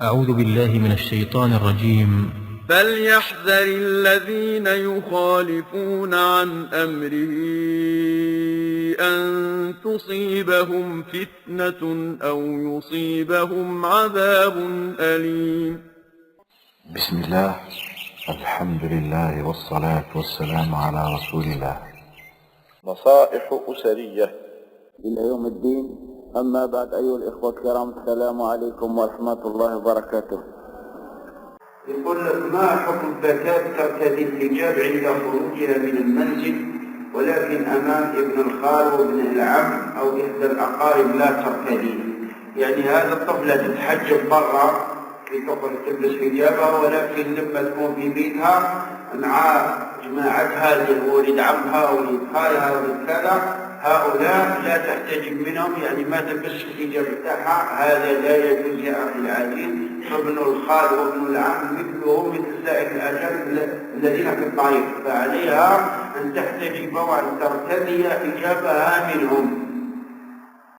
أعوذ بالله من الشيطان الرجيم. فليحذر الذين يخالفون عن أمره أن تصيبهم فتنة أو يصيبهم عذاب أليم. بسم الله، الحمد لله والصلاة والسلام على رسول الله. نصائح أسرية إلى يوم الدين. أما بعد، أيها الإخوة الكرام، السلام عليكم ورحمة الله وبركاته. يقول لك: ما حكم فتاة ترتدي الحجاب عند خروجها من المنزل ولكن أمام ابن الخال وابن العم أو إحدى الأقارب لا ترتديه؟ يعني هذا الطفلة تتحجب برا لتخرج تلبس حجابها، ولكن لما تكون في بيتها مع جماعتها اللي هو ولد عمها ولد خالها ولد كذا، هؤلاء لا تحتجب منهم، يعني ما تلبس الحجاب بتاعها. هذا لا يجوز يا أخي العزيز. فابن الخال وابن العم مثله مثل سائر الأجانب الذين في الطريق، فعليها أن تحتجب وأن ترتدي حجابها منهم.